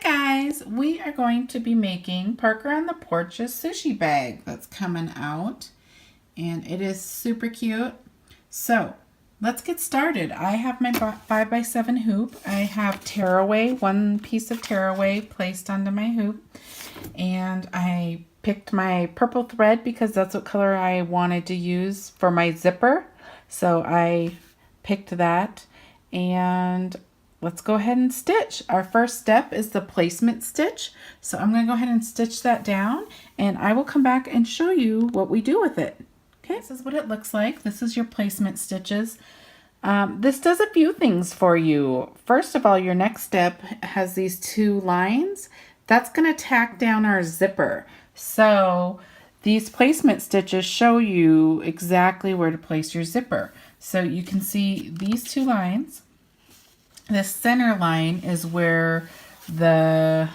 Hi guys, we are going to be making Parker on the Porch's sushi bag that's coming out, and it is super cute. So let's get started. I have my 5x7 hoop. I have tearaway, one piece of tearaway placed onto my hoop, and I picked my purple thread because that's what color I wanted to use for my zipper. So I picked that, and let's go ahead and stitch. Our first step is the placement stitch. So I'm going to go ahead and stitch that down, and I will come back and show you what we do with it. Okay, this is what it looks like. This is your placement stitches. This does a few things for you. First of all, your next step has these two lines. That's going to tack down our zipper. So these placement stitches show you exactly where to place your zipper. So you can see these two lines. This center line is where the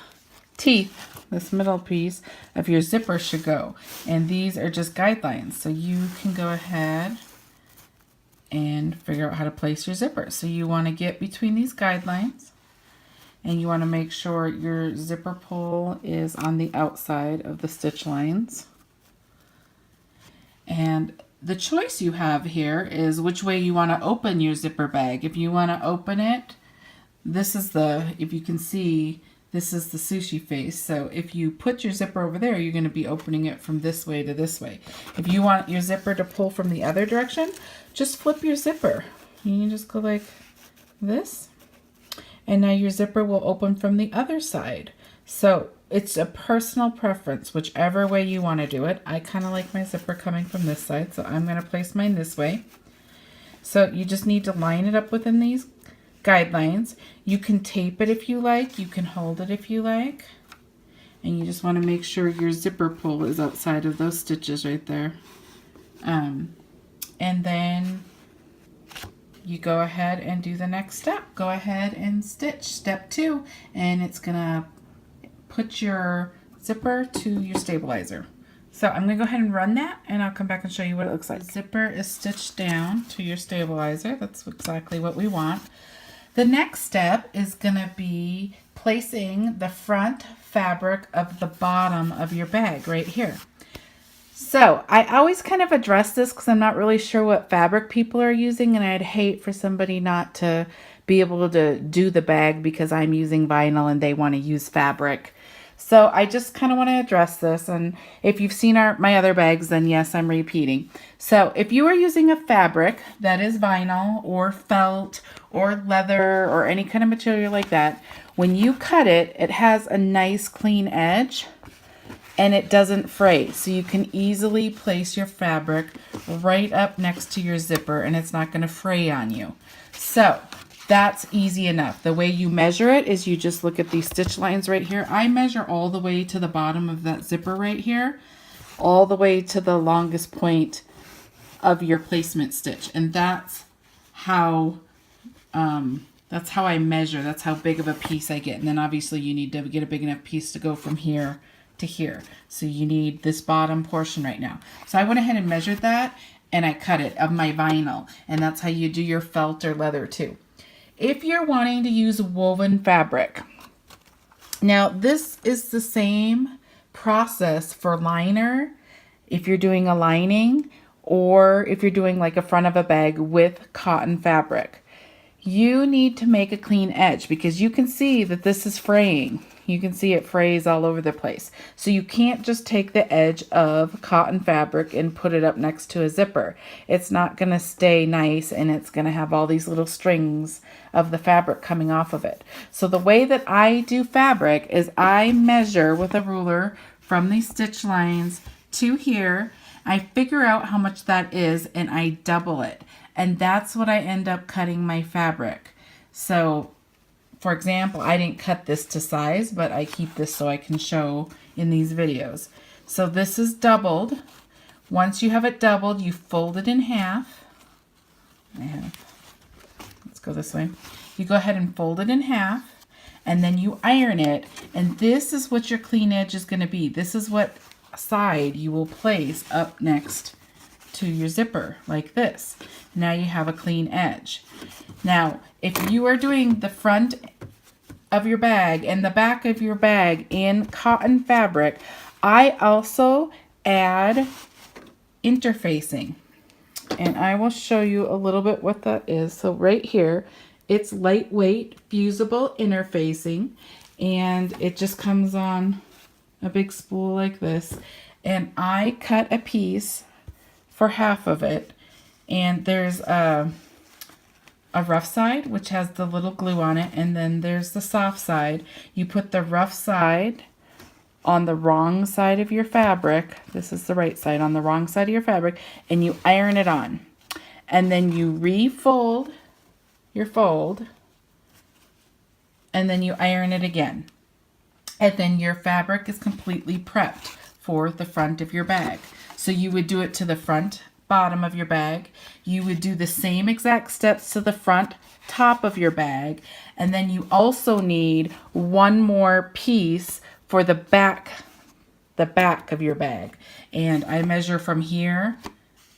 teeth, this middle piece of your zipper should go. And these are just guidelines. So you can go ahead and figure out how to place your zipper. So you want to get between these guidelines, and you want to make sure your zipper pull is on the outside of the stitch lines. And the choice you have here is which way you want to open your zipper bag. If you want to open it, this is the, if you can see, this is the sushi face. So if you put your zipper over there, you're going to be opening it from this way to this way. If you want your zipper to pull from the other direction, just flip your zipper. You can just go like this, and now your zipper will open from the other side. So it's a personal preference, whichever way you want to do it. I kind of like my zipper coming from this side, so I'm going to place mine this way. So you just need to line it up within these guidelines. You can tape it if you like, you can hold it if you like, and you just want to make sure your zipper pull is outside of those stitches right there. And then you go ahead and do the next step. Go ahead and stitch step 2, and it's gonna put your zipper to your stabilizer. So I'm gonna go ahead and run that, and I'll come back and show you what it looks like. The zipper is stitched down to your stabilizer. That's exactly what we want. The next step is gonna be placing the front fabric of the bottom of your bag right here. So I always kind of address this because I'm not really sure what fabric people are using, and I'd hate for somebody not to be able to do the bag because I'm using vinyl and they want to use fabric. So I just kind of want to address this, and if you've seen my other bags, then yes, I'm repeating. So if you are using a fabric that is vinyl or felt or leather or any kind of material like that, when you cut it, it has a nice clean edge and it doesn't fray. So you can easily place your fabric right up next to your zipper and it's not going to fray on you. So that's easy enough. The way you measure it is you just look at these stitch lines right here. I measure all the way to the bottom of that zipper right here, all the way to the longest point of your placement stitch. And that's how I measure. That's how big of a piece I get. And then obviously you need to get a big enough piece to go from here to here. So you need this bottom portion right now. So I went ahead and measured that, and I cut it of my vinyl. And that's how you do your felt or leather too. If you're wanting to use woven fabric, now this is the same process for liner if you're doing a lining, or if you're doing like a front of a bag with cotton fabric. You need to make a clean edge because you can see that this is fraying. You can see it frays all over the place. So you can't just take the edge of cotton fabric and put it up next to a zipper. It's not going to stay nice, and it's going to have all these little strings of the fabric coming off of it. So the way that I do fabric is I measure with a ruler from these stitch lines to here. I figure out how much that is, and I double it. And that's what I end up cutting my fabric. So for example, I didn't cut this to size, but I keep this so I can show in these videos. So this is doubled. Once you have it doubled, you fold it in half. Let's go this way. You go ahead and fold it in half, and then you iron it. And this is what your clean edge is going to be. This is what side you will place up next to your zipper, like this. Now you have a clean edge. Now, if you are doing the front of your bag and the back of your bag in cotton fabric, I also add interfacing. And I will show you a little bit what that is. So right here, it's lightweight, fusible interfacing, and it just comes on a big spool like this. And I cut a piece for half of it, and there's a rough side, which has the little glue on it, and then there's the soft side. You put the rough side on the wrong side of your fabric. This is the right side, on the wrong side of your fabric, and you iron it on. And then you refold your fold, and then you iron it again. And then your fabric is completely prepped for the front of your bag. So you would do it to the front bottom of your bag. You would do the same exact steps to the front top of your bag. And then you also need one more piece for the back of your bag. And I measure from here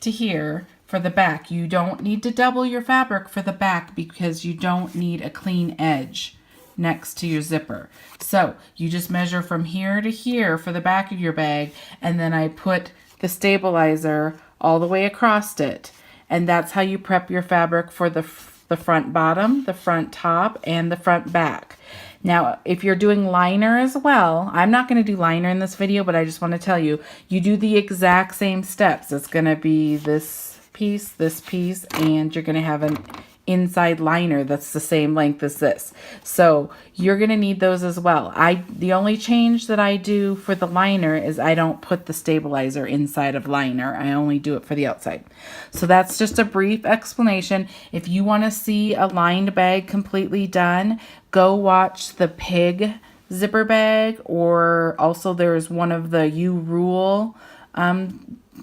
to here for the back. You don't need to double your fabric for the back because you don't need a clean edge next to your zipper. So you just measure from here to here for the back of your bag, and then I put the stabilizer all the way across it. And that's how you prep your fabric for the front bottom, the front top, and the front back. Now, if you're doing liner as well, I'm not going to do liner in this video, but I just want to tell you, you do the exact same steps. It's going to be this piece, and you're going to have an inside liner that's the same length as this. So you're going to need those as well. The only change that I do for the liner is I don't put the stabilizer inside of liner. I only do it for the outside. So that's just a brief explanation. If you want to see a lined bag completely done, go watch the pig zipper bag, or also there's one of the You Rule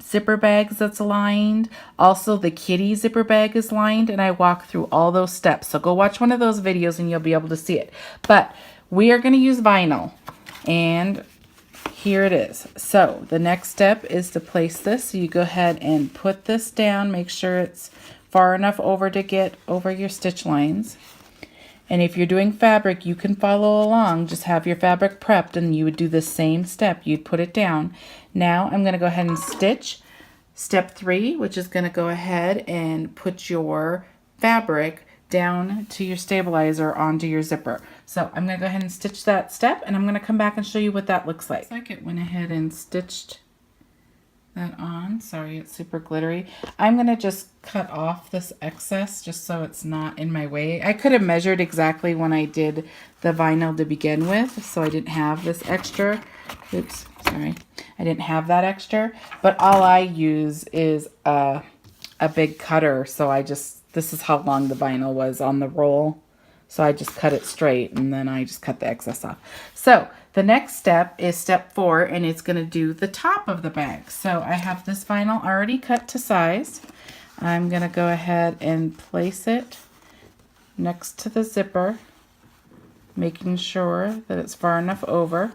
zipper bags that's lined. Also, the kitty zipper bag is lined, and I walk through all those steps. So go watch one of those videos and you'll be able to see it. But we are going to use vinyl, and here it is. So the next step is to place this. So you go ahead and put this down. Make sure it's far enough over to get over your stitch lines. And if you're doing fabric, you can follow along. Just have your fabric prepped, and you would do the same step. You'd put it down. Now I'm going to go ahead and stitch step 3, which is going to go ahead and put your fabric down to your stabilizer onto your zipper. So I'm going to go ahead and stitch that step, and I'm going to come back and show you what that looks like. Looks like it went ahead and stitched that on. Sorry, it's super glittery. I'm going to just cut off this excess just so it's not in my way. I could have measured exactly when I did the vinyl to begin with, so I didn't have this extra. Oops, sorry. I didn't have that extra, but all I use is a big cutter, so this is how long the vinyl was on the roll. So I just cut it straight, and then I just cut the excess off. So the next step is step 4, and it's going to do the top of the bag. So I have this vinyl already cut to size. I'm going to go ahead and place it next to the zipper, making sure that it's far enough over.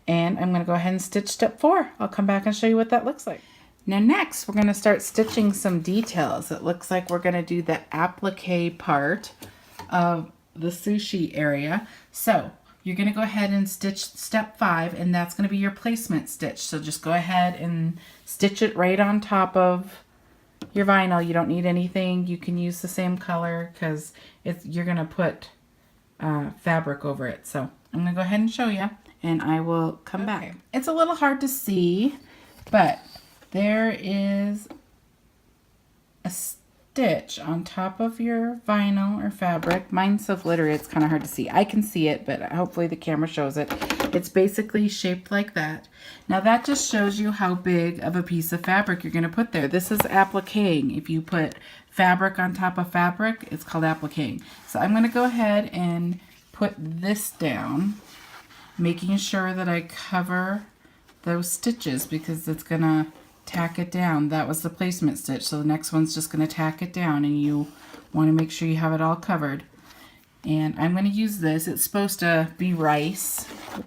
And I'm going to go ahead and stitch step 4. I'll come back and show you what that looks like. Now next, we're going to start stitching some details. It looks like we're going to do the applique part of the sushi area. So you're going to go ahead and stitch step 5, and that's going to be your placement stitch. So just go ahead and stitch it right on top of your vinyl. You don't need anything. You can use the same color because you're going to put fabric over it. So I'm going to go ahead and show you, and I will come back. It's a little hard to see, but there is a stitch on top of your vinyl or fabric. Mine's so glittery it's kind of hard to see. I can see it, but hopefully the camera shows it. It's basically shaped like that. Now that just shows you how big of a piece of fabric you're going to put there. This is appliquing. If you put fabric on top of fabric, it's called appliquing. So I'm going to go ahead and put this down, making sure that I cover those stitches because it's going to tack it down. That was the placement stitch, so the next one's just going to tack it down, and you want to make sure you have it all covered. And I'm going to use this. It's supposed to be rice,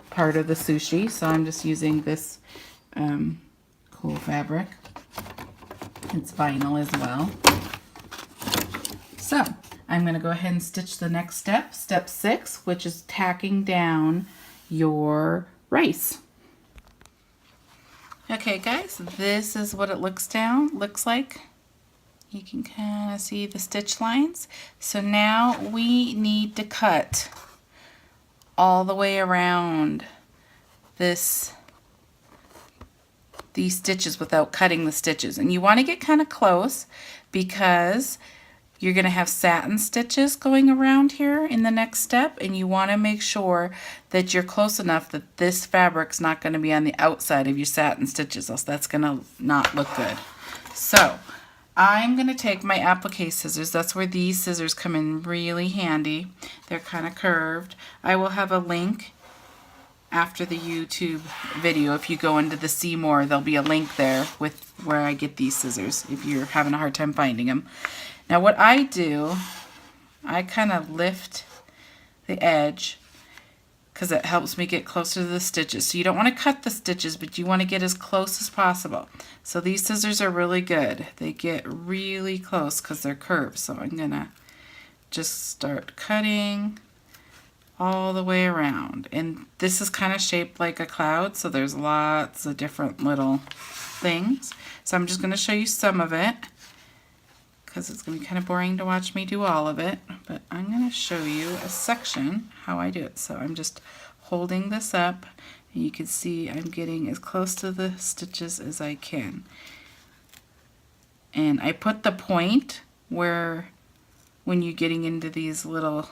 part of the sushi, so I'm just using this cool fabric. It's vinyl as well. So I'm going to go ahead and stitch the next step, step 6, which is tacking down your rice. Okay guys, this is what it looks like. You can kind of see the stitch lines. So now we need to cut all the way around these stitches without cutting the stitches. And you want to get kind of close because you're going to have satin stitches going around here in the next step, and you want to make sure that you're close enough that this fabric's not going to be on the outside of your satin stitches, else that's going to not look good. So I'm going to take my applique scissors. That's where these scissors come in really handy. They're kind of curved. I will have a link after the YouTube video. If you go into the See More, there'll be a link there with where I get these scissors if you're having a hard time finding them. Now what I do, I kind of lift the edge because it helps me get closer to the stitches. So you don't want to cut the stitches, but you want to get as close as possible. So these scissors are really good. They get really close because they're curved. So I'm going to just start cutting all the way around. And this is kind of shaped like a cloud, so there's lots of different little things. So I'm just going to show you some of it, because it's going to be kind of boring to watch me do all of it, but I'm going to show you a section how I do it. So I'm just holding this up, and you can see I'm getting as close to the stitches as I can. And I put the point where when you're getting into these little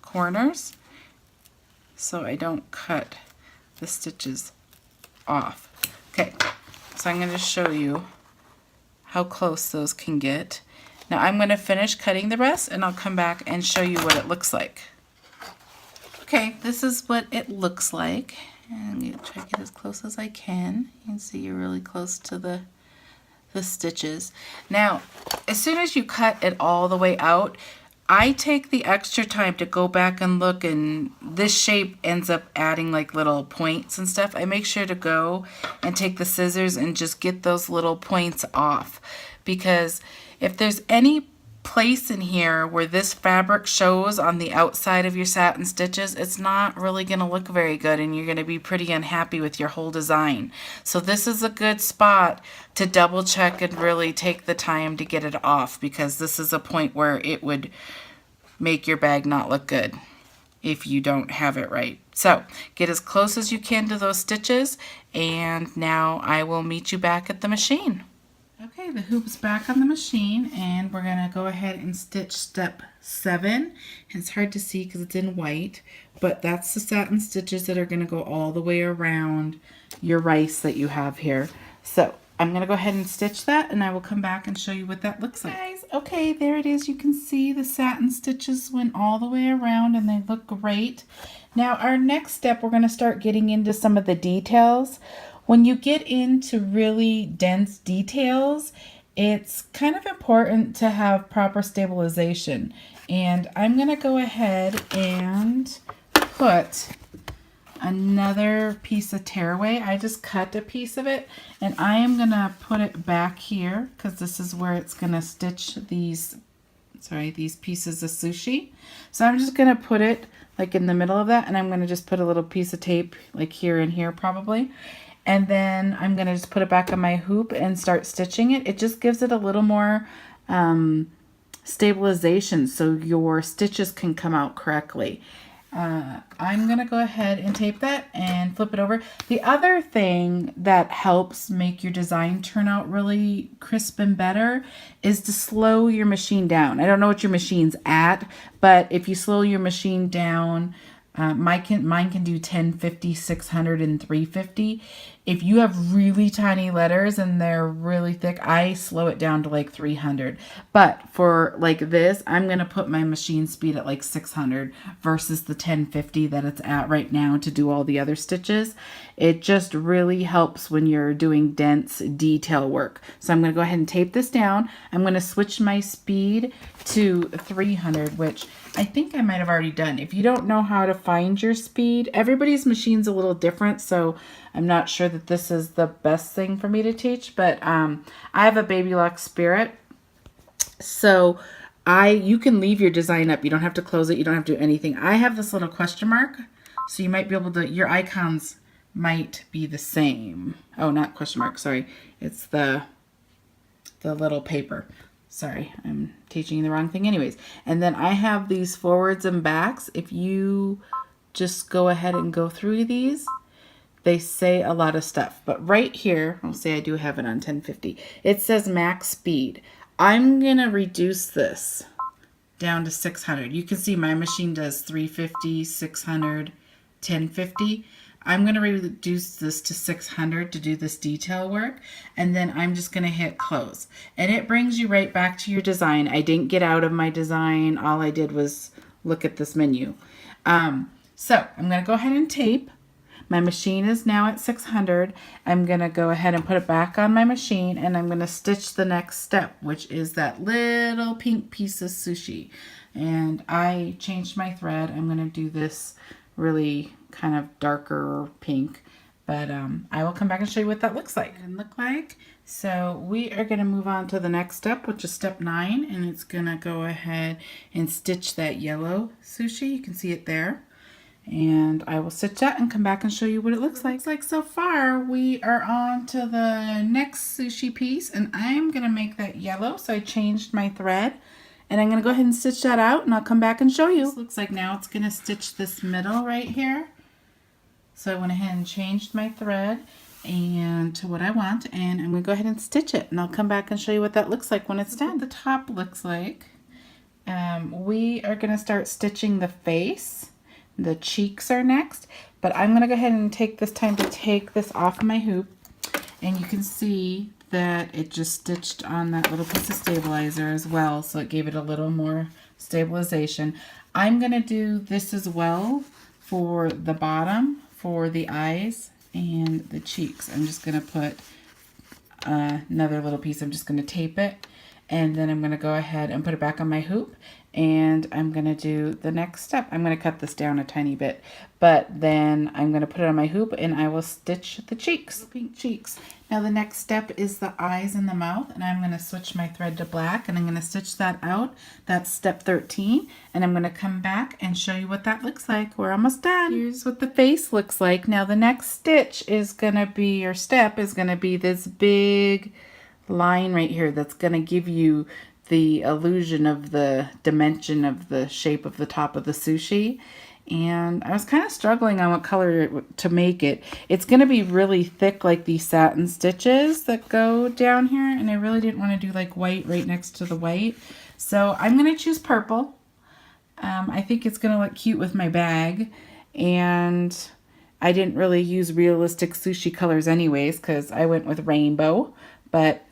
corners, so I don't cut the stitches off. Okay, so I'm going to show you how close those can get. Now I'm going to finish cutting the rest, and I'll come back and show you what it looks like. Okay, this is what it looks like. And I'm going to try to get as close as I can. You can see you're really close to the stitches. Now, as soon as you cut it all the way out, I take the extra time to go back and look, and this shape ends up adding like little points and stuff. I make sure to go and take the scissors and just get those little points off, because if there's any place in here where this fabric shows on the outside of your satin stitches, it's not really going to look very good, and you're going to be pretty unhappy with your whole design. So this is a good spot to double check and really take the time to get it off, because this is a point where it would make your bag not look good if you don't have it right. So get as close as you can to those stitches, and now I will meet you back at the machine. Okay, the hoop's back on the machine, and we're going to go ahead and stitch step 7. And it's hard to see because it's in white, but that's the satin stitches that are going to go all the way around your rice that you have here. So I'm going to go ahead and stitch that, and I will come back and show you what that looks like. Guys, okay, there it is. You can see the satin stitches went all the way around, and they look great. Now our next step, we're going to start getting into some of the details. When you get into really dense details, it's kind of important to have proper stabilization. And I'm going to go ahead and put another piece of tearaway. I just cut a piece of it, and I am going to put it back here because this is where it's going to stitch these pieces of sushi. So I'm just going to put it like in the middle of that, and I'm going to just put a little piece of tape like here and here probably. And then I'm going to just put it back on my hoop and start stitching it. It just gives it a little more stabilization so your stitches can come out correctly. I'm going to go ahead and tape that and flip it over. The other thing that helps make your design turn out really crisp and better is to slow your machine down. I don't know what your machine's at, but if you slow your machine down, mine can do 1050, 600, and 350. If you have really tiny letters and they're really thick, I slow it down to like 300. But for like this, I'm going to put my machine speed at like 600 versus the 1050 that it's at right now to do all the other stitches. It just really helps when you're doing dense detail work. So I'm going to go ahead and tape this down. I'm going to switch my speed to 300, which I think I might have already done. If you don't know how to find your speed, everybody's machine's a little different, so I'm not sure that this is the best thing for me to teach, but I have a Baby Lock Spirit, so You can leave your design up. You don't have to close it. You don't have to do anything. I have this little question mark, so you might be able to, your icons might be the same. Oh, not question mark, sorry. It's the little paper. Sorry, I'm teaching you the wrong thing anyways. And then I have these forwards and backs. If you just go ahead and go through these, they say a lot of stuff. But right here, I'll say I do have it on 1050. It says max speed. I'm going to reduce this down to 600. You can see my machine does 350, 600, 1050. I'm going to reduce this to 600 to do this detail work, and then I'm just going to hit close. And it brings you right back to your design. I didn't get out of my design. All I did was look at this menu. So I'm going to go ahead and tape. My machine is now at 600. I'm going to go ahead and put it back on my machine, and I'm going to stitch the next step, which is that little pink piece of sushi. And I changed my thread. I'm going to do this really kind of darker pink, but I will come back and show you what that looks like. So we are going to move on to the next step, which is step 9, and it's going to go ahead and stitch that yellow sushi. You can see it there. And I will stitch that and come back and show you what it looks like. So far, we are on to the next sushi piece, and I'm going to make that yellow. So I changed my thread, and I'm going to go ahead and stitch that out, and I'll come back and show you. This looks like now it's going to stitch this middle right here. So I went ahead and changed my thread and to what I want, and I'm going to go ahead and stitch it, and I'll come back and show you what that looks like when it's done. What the top looks like. We are going to start stitching the face. The cheeks are next, but I'm going to go ahead and take this time to take this off my hoop, and you can see that it just stitched on that little piece of stabilizer as well, so it gave it a little more stabilization. I'm going to do this as well for the bottom, for the eyes and the cheeks. I'm just going to put another little piece. I'm just going to tape it, and then I'm going to go ahead and put it back on my hoop, and I'm going to do the next step. I'm going to cut this down a tiny bit, but then I'm going to put it on my hoop, and I will stitch the cheeks, pink cheeks. Now the next step is the eyes and the mouth, and I'm going to switch my thread to black, and I'm going to stitch that out. That's step 13, and I'm going to come back and show you what that looks like. We're almost done. Here's what the face looks like. Now the next stitch is going to be, or step is going to be this big line right here that's going to give you the illusion of the dimension of the shape of the top of the sushi. And I was kind of struggling on what color to make it. It's going to be really thick, like these satin stitches that go down here, and I really didn't want to do like white right next to the white. So I'm going to choose purple. I think it's going to look cute with my bag, and I didn't really use realistic sushi colors anyways because I went with rainbow, but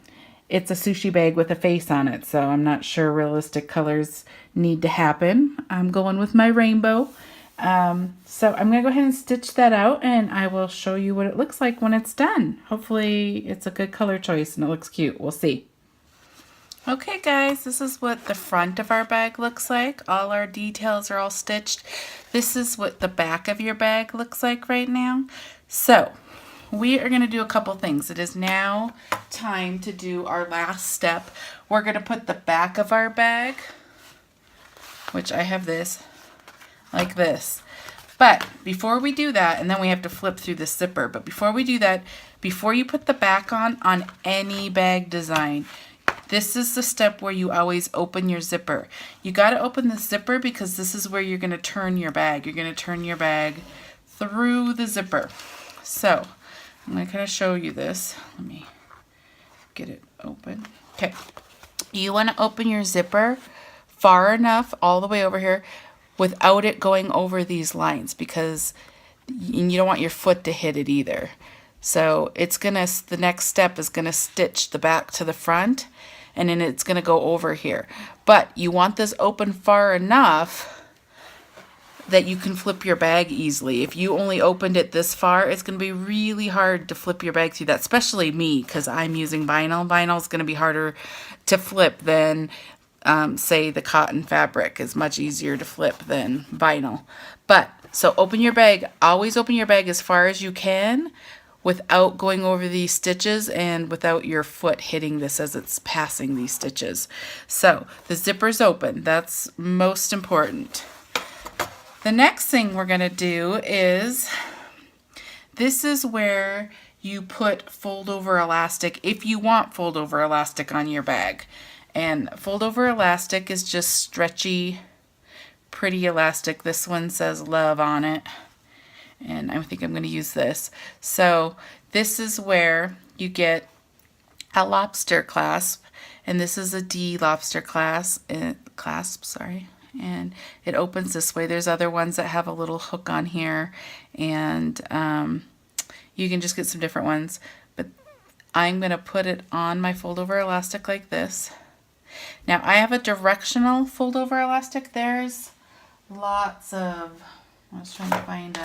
it's a sushi bag with a face on it, so I'm not sure realistic colors need to happen. I'm going with my rainbow. So I'm going to go ahead and stitch that out, and I will show you what it looks like when it's done. Hopefully it's a good color choice and it looks cute. We'll see. Okay guys, this is what the front of our bag looks like. All our details are all stitched. This is what the back of your bag looks like right now. So we are going to do a couple things. It is now time to do our last step. We're going to put the back of our bag, which I have this, like this. But before we do that, and then we have to flip through the zipper, but before we do that, before you put the back on any bag design, this is the step where you always open your zipper. You got to open the zipper because this is where you're going to turn your bag. You're going to turn your bag through the zipper. So I'm going to kind of show you this. Let me get it open. Okay. You want to open your zipper far enough all the way over here without it going over these lines, because you don't want your foot to hit it either. So it's going to, the next step is going to stitch the back to the front, and then it's going to go over here. But you want this open far enough that you can flip your bag easily. If you only opened it this far, it's going to be really hard to flip your bag through that, especially me, because I'm using vinyl. Vinyl is going to be harder to flip than, say, the cotton fabric is much easier to flip than vinyl. But, so open your bag, always open your bag as far as you can without going over these stitches and without your foot hitting this as it's passing these stitches. So the zipper's open. That's most important. The next thing we're going to do is, this is where you put fold over elastic if you want fold over elastic on your bag. And fold over elastic is just stretchy, pretty elastic. This one says love on it, and I think I'm going to use this. So this is where you get a lobster clasp, and this is a D lobster clasp, sorry. And it opens this way. There's other ones that have a little hook on here, and you can just get some different ones. But I'm going to put it on my fold over elastic like this. Now I have a directional fold over elastic. There's lots of, I was trying to find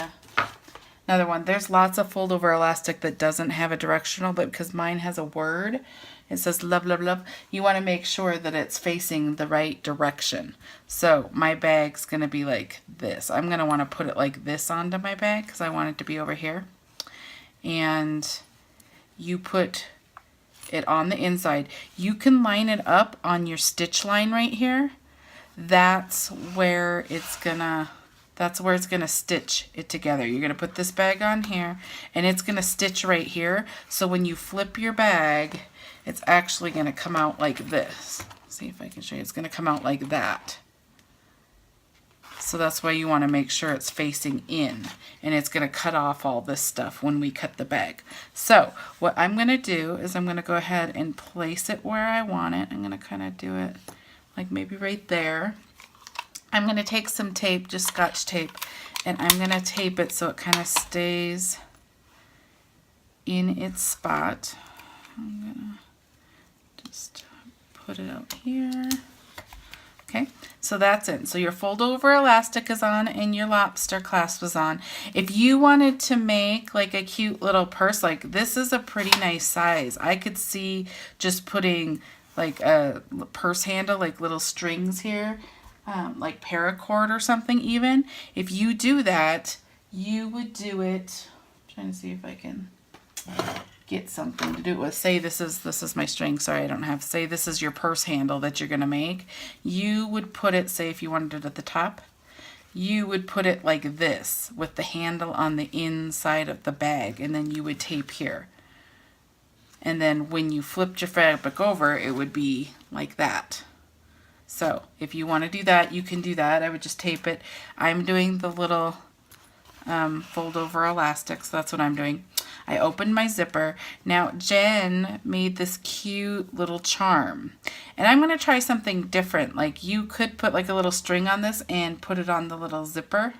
another one. There's lots of fold over elastic that doesn't have a directional, but because mine has a word, it says love, love, love. You want to make sure that it's facing the right direction. So my bag's going to be like this. I'm going to want to put it like this onto my bag because I want it to be over here. And you put it on the inside. You can line it up on your stitch line right here. That's where it's gonna stitch it together. You're gonna put this bag on here, and it's gonna stitch right here. So when you flip your bag, it's actually gonna come out like this. See if I can show you. It's gonna come out like that. So that's why you want to make sure it's facing in, and it's going to cut off all this stuff when we cut the bag. So what I'm going to do is I'm going to go ahead and place it where I want it. I'm going to kind of do it like maybe right there. I'm going to take some tape, just Scotch tape, and I'm going to tape it so it kind of stays in its spot. I'm going to just put it out here. Okay, so that's it. So your fold over elastic is on and your lobster clasp is on. If you wanted to make like a cute little purse, like this is a pretty nice size. I could see just putting like a purse handle, like little strings here, like paracord or something even. If you do that, you would do it, I'm trying to see if I can get something to do it with. Say this is my string. Sorry, I don't have. Say this is your purse handle that you're going to make. You would put it, say if you wanted it at the top, you would put it like this with the handle on the inside of the bag, and then you would tape here. And then when you flipped your fabric over, it would be like that. So if you want to do that, you can do that. I would just tape it. I'm doing the little fold over elastic, so that's what I'm doing. I opened my zipper. Now Jen made this cute little charm, and I'm going to try something different. Like you could put like a little string on this and put it on the little zipper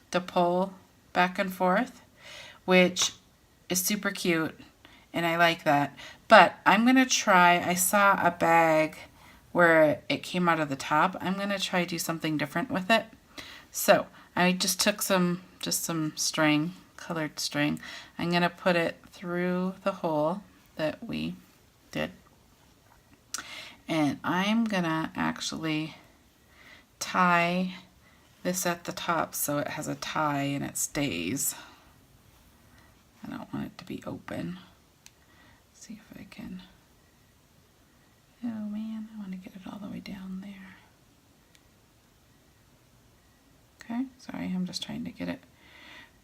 to pull back and forth, which is super cute, and I like that. But I'm going to try, I saw a bag where it came out of the top. I'm going to try to do something different with it. So I just took some string, colored string. I'm going to put it through the hole that we did. And I'm going to actually tie this at the top so it has a tie and it stays. I don't want it to be open. Let's see if I can. Oh man, I want to get it all the way down there. Okay, sorry, I'm just trying to get it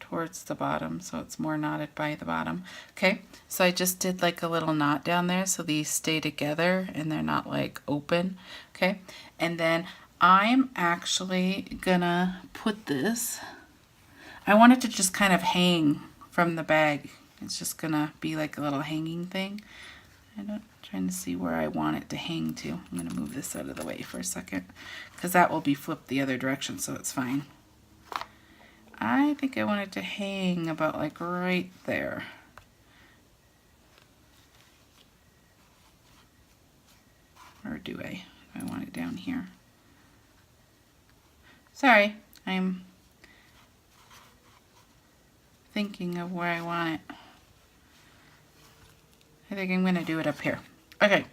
towards the bottom so it's more knotted by the bottom. Okay, so I just did like a little knot down there so these stay together and they're not like open. Okay, and then I'm actually gonna put this, I want it to just kind of hang from the bag. It's just gonna be like a little hanging thing. I'm trying to see where I want it to hang to. I'm gonna move this out of the way for a second because that will be flipped the other direction, so it's fine. I think I want it to hang about like right there. Or do I? I want it down here. Sorry, I'm thinking of where I want it. I think I'm going to do it up here. Okay.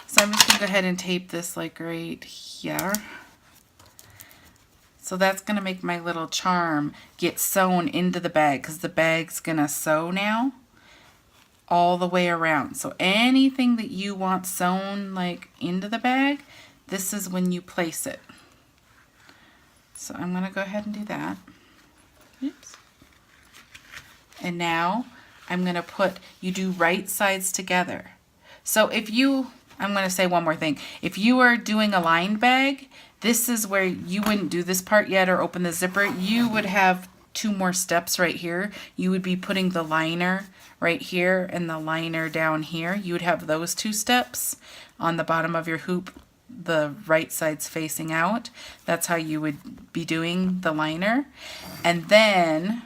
So I'm just going to go ahead and tape this like right here. So that's going to make my little charm get sewn into the bag, because the bag's going to sew now all the way around. So anything that you want sewn like into the bag, this is when you place it. So I'm going to go ahead and do that. Oops. And now I'm going to put, you do right sides together. So if you, I'm going to say one more thing. If you are doing a lined bag, this is where you wouldn't do this part yet or open the zipper. You would have 2 more steps right here. You would be putting the liner right here and the liner down here. You would have those 2 steps on the bottom of your hoop, the right side's facing out. That's how you would be doing the liner. And then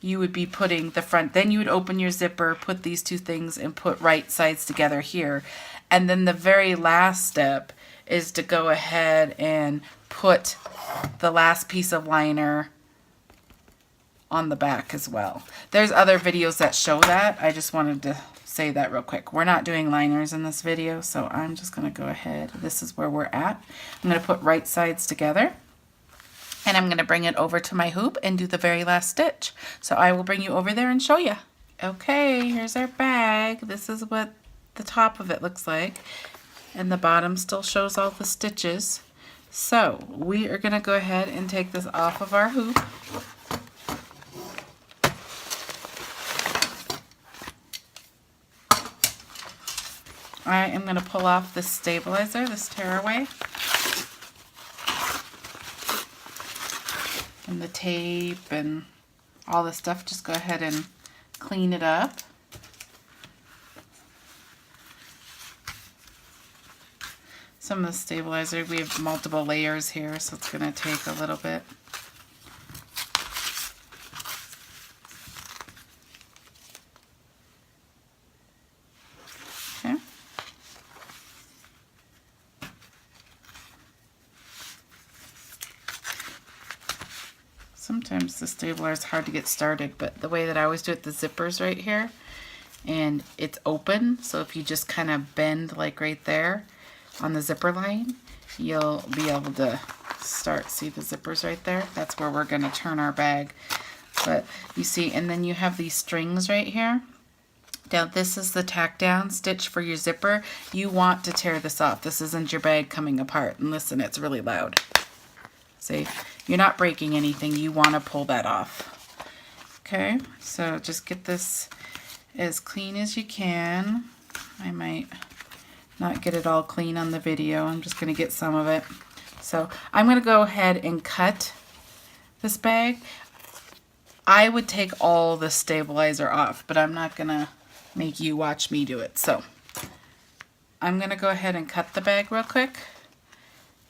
you would be putting the front, then you would open your zipper, put these 2 things and put right sides together here. And then the very last step is to go ahead and put the last piece of liner on the back as well. There's other videos that show that. I just wanted to say that real quick. We're not doing liners in this video, so I'm just going to go ahead. This is where we're at. I'm going to put right sides together, and I'm going to bring it over to my hoop and do the very last stitch. So I will bring you over there and show you. Okay, here's our bag. This is what the top of it looks like, and the bottom still shows all the stitches. So we are going to go ahead and take this off of our hoop. I am going to pull off this stabilizer, this tearaway, and the tape and all this stuff. Just go ahead and clean it up. Some of the stabilizer, we have multiple layers here, so it's going to take a little bit. Okay. Sometimes the stapler is hard to get started, but the way that I always do it, the zipper's right here, and it's open, so if you just kind of bend like right there on the zipper line, you'll be able to start. See the zippers right there? That's where we're going to turn our bag. But you see, and then you have these strings right here. Now this is the tack down stitch for your zipper. You want to tear this off. This isn't your bag coming apart. And listen, it's really loud. See, you're not breaking anything. You want to pull that off. Okay, so just get this as clean as you can. I might not get it all clean on the video. I'm just going to get some of it. So I'm going to go ahead and cut this bag. I would take all the stabilizer off, but I'm not going to make you watch me do it. So I'm going to go ahead and cut the bag real quick.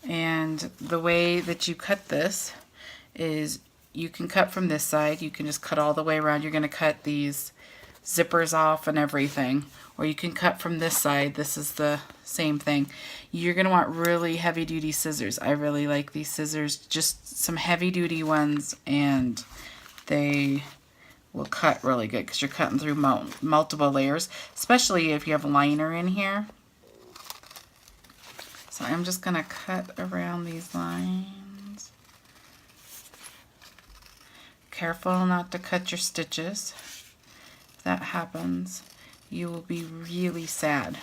And the way that you cut this is you can cut from this side. You can just cut all the way around. You're going to cut these zippers off and everything. Or you can cut from this side. This is the same thing. You're going to want really heavy duty scissors. I really like these scissors. Just some heavy duty ones, and they will cut really good because you're cutting through multiple layers, especially if you have liner in here. So I'm just going to cut around these lines. Careful not to cut your stitches. If that happens, you will be really sad.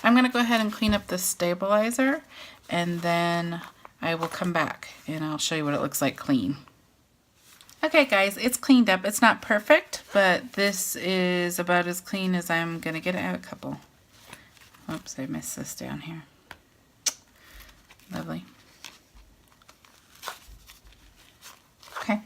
I'm going to go ahead and clean up the stabilizer, and then I will come back and I'll show you what it looks like clean. Okay guys, it's cleaned up. It's not perfect, but this is about as clean as I'm going to get it. I have a couple. Oops, I missed this down here. Lovely. Okay,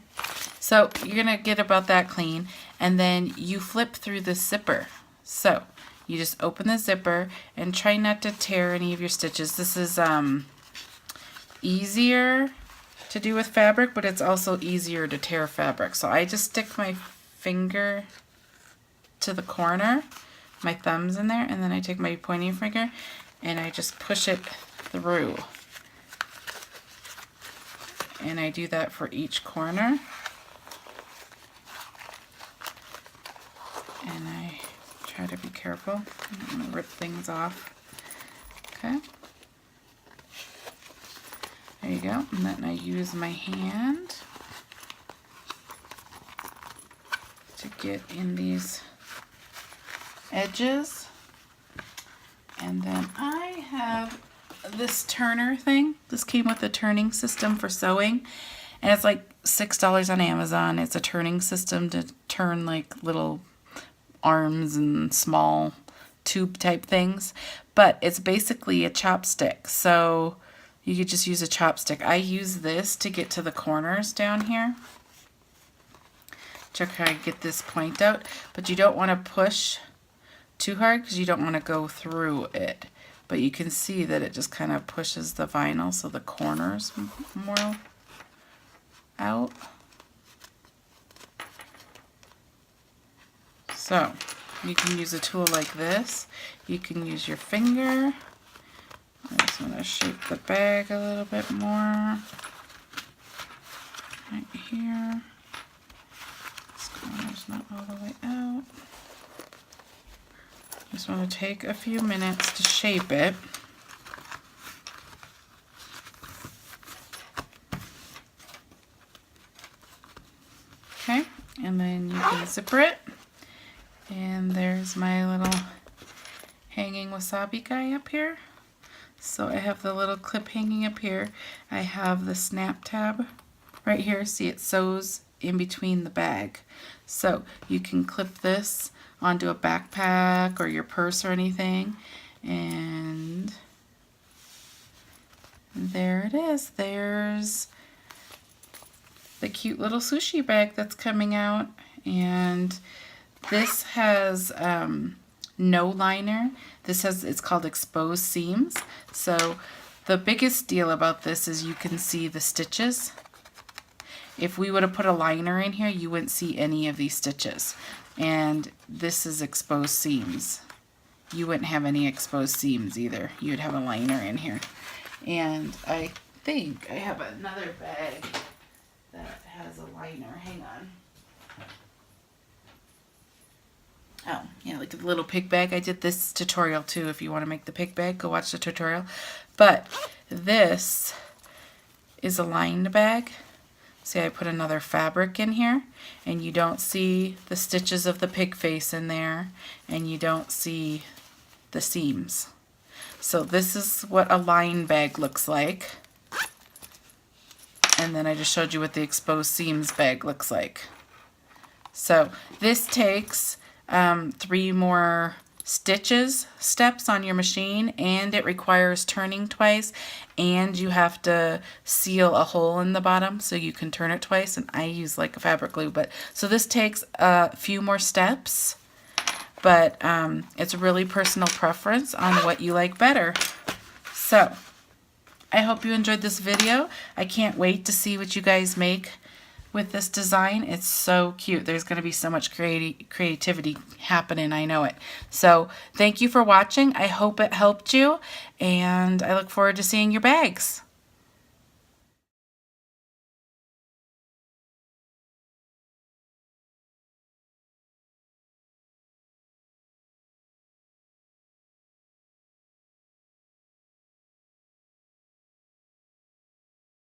so you're going to get about that clean, and then you flip through the zipper. So you just open the zipper and try not to tear any of your stitches. This is easier to do with fabric, but it's also easier to tear fabric. So I just stick my finger to the corner, my thumb's in there, and then I take my pointing finger and I just push it through. And I do that for each corner. And I try to be careful. I'm going to rip things off. Okay. There you go. And then I use my hand to get in these edges. And then I have this turner thing. This came with a turning system for sewing. And it's like $6 on Amazon. It's a turning system to turn like little arms and small tube type things. But it's basically a chopstick. So you could just use a chopstick. I use this to get to the corners down here. Check how I get this point out. But you don't want to push too hard because you don't want to go through it. But you can see that it just kind of pushes the vinyl so the corners more out. So you can use a tool like this. You can use your finger. I just want to shape the bag a little bit more. Right here. This corner's not all the way out. Just want to take a few minutes to shape it. Okay, and then you can zipper it. And there's my little hanging wasabi guy up here. So I have the little clip hanging up here. I have the snap tab right here. See, it sews in between the bag. So you can clip this onto a backpack or your purse or anything. And there it is. There's the cute little sushi bag that's coming out. And this has no liner. It's called exposed seams. So the biggest deal about this is you can see the stitches. If we would have put a liner in here, you wouldn't see any of these stitches. And this is exposed seams. You wouldn't have any exposed seams either. You'd have a liner in here. And I think I have another bag that has a liner. Hang on. Oh, yeah, like a little pig bag. I did this tutorial too. If you want to make the pig bag, go watch the tutorial. But this is a lined bag. See, I put another fabric in here, and you don't see the stitches of the pig face in there, and you don't see the seams. So this is what a lined bag looks like. And then I just showed you what the exposed seams bag looks like. So this takes 3 more steps on your machine, and it requires turning twice, and you have to seal a hole in the bottom so you can turn it twice, and I use like a fabric glue. But so this takes a few more steps, but it's really personal preference on what you like better. So I hope you enjoyed this video. I can't wait to see what you guys make with this design. It's so cute. There's going to be so much creativity happening, I know it. So thank you for watching. I hope it helped you, and I look forward to seeing your bags.